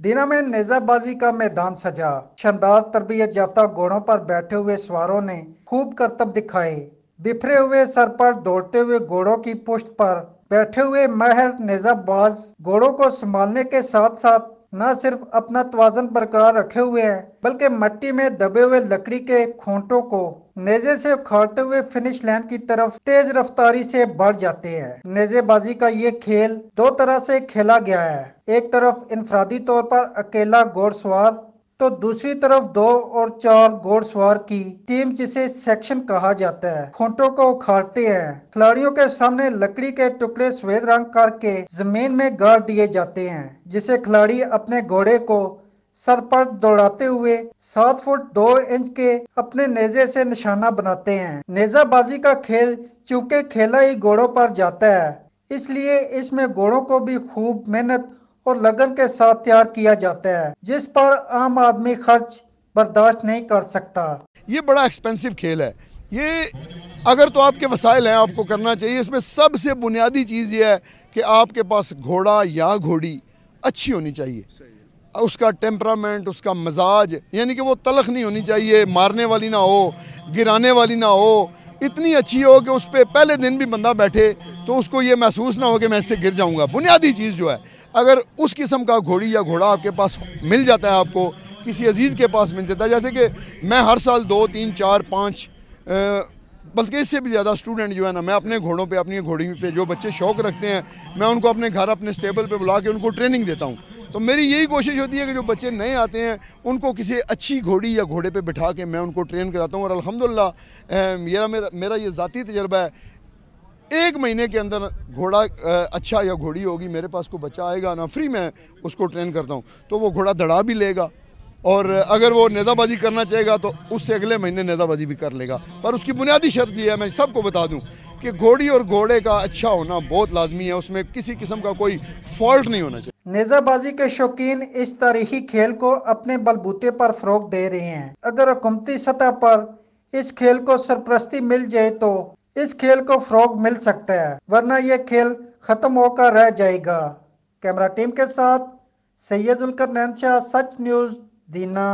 दीना में नेजाबाजी का मैदान सजा। शानदार तरबियत याफ्ता घोड़ों पर बैठे हुए सवारों ने खूब करतब दिखाए। बिखरे हुए सर पर दौड़ते हुए घोड़ों की पुष्ट पर बैठे हुए माहिर नेजाबाज घोड़ों को संभालने के साथ साथ न सिर्फ अपना तवाजन बरकरार रखे हुए हैं बल्कि मिट्टी में दबे हुए लकड़ी के खूंटों को नेजे से उखाड़ते हुए फिनिश लाइन की तरफ तेज रफ्तारी से बढ़ जाते हैं। नेजेबाजी का ये खेल दो तरह से खेला गया है। एक तरफ इनफरादी तौर पर अकेला घोड़सवार तो दूसरी तरफ दो और चार घोड़सवार की टीम जिसे सेक्शन कहा जाता है खूंटों को उखाड़ते हैं। खिलाड़ियों के सामने लकड़ी के टुकड़े सफेद रंग करके जमीन में गाड़ दिए जाते हैं जिसे खिलाड़ी अपने घोड़े को सर पर दौड़ाते हुए 7 फुट 2 इंच के अपने नेजे से निशाना बनाते हैं। नेजाबाजी का खेल चूंकि खेला ही घोड़ों पर जाता है इसलिए इसमें घोड़ों को भी खूब मेहनत और लगन के साथ तैयार किया जाता है जिस पर आम आदमी खर्च बर्दाश्त नहीं कर सकता। ये बड़ा एक्सपेंसिव खेल है। ये अगर तो आपके वसाइल हैं आपको करना चाहिए। इसमें सबसे बुनियादी चीज़ ये है कि आपके पास घोड़ा या घोड़ी अच्छी होनी चाहिए। उसका टेम्परामेंट, उसका मजाज, यानी कि वो तलख नहीं होनी चाहिए, मारने वाली ना हो, गिराने वाली ना हो, इतनी अच्छी हो कि उस पर पहले दिन भी बंदा बैठे तो उसको ये महसूस ना हो कि मैं इससे गिर जाऊंगा। बुनियादी चीज़ जो है, अगर उस किस्म का घोड़ी या घोड़ा आपके पास मिल जाता है, आपको किसी अजीज़ के पास मिल जाता है, जैसे कि मैं हर साल 2 3 4 5 बल्कि इससे भी ज़्यादा स्टूडेंट जो है ना, मैं अपने घोड़ों पे, अपनी घोड़ी पे जो बच्चे शौक़ रखते हैं, मैं उनको अपने घर, अपने स्टेबल पे बुला के उनको ट्रेनिंग देता हूँ। तो मेरी यही कोशिश होती है कि जो बच्चे नए आते हैं उनको किसी अच्छी घोड़ी या घोड़े पे बिठा के मैं उनको ट्रेन कराता हूँ। और अल्हम्दुलिल्लाह मेरा ये ज़ाती तजर्बा है, 1 महीने के अंदर घोड़ा अच्छा या घोड़ी होगी, मेरे पास को बच्चा आएगा ना, फ्री में उसको ट्रेन करता हूँ, तो वो घोड़ा दड़ा भी लेगा और अगर वो नेज़ाबाजी करना चाहेगा तो उससे अगले महीने नेज़ाबाजी भी कर लेगा। पर उसकी बुनियादी शर्त ये है, मैं सबको बता दूं, कि घोड़ी और घोड़े का अच्छा होना बहुत लाजमी है, उसमें किसी किस्म का कोई फॉल्ट नहीं होना चाहिए। नेजाबाजी के शौकीन इस तारीखी खेल को अपने बलबूते पर फरोग दे रहे हैं। अगर हुकूमती सतह पर इस खेल को सरपरस्ती मिल जाए तो इस खेल को फरोग मिल सकता है, वरना यह खेल खत्म होकर रह जाएगा। कैमरा टीम के साथ सैयद जुल्कर नैन शाह, सच न्यूज़, दीना।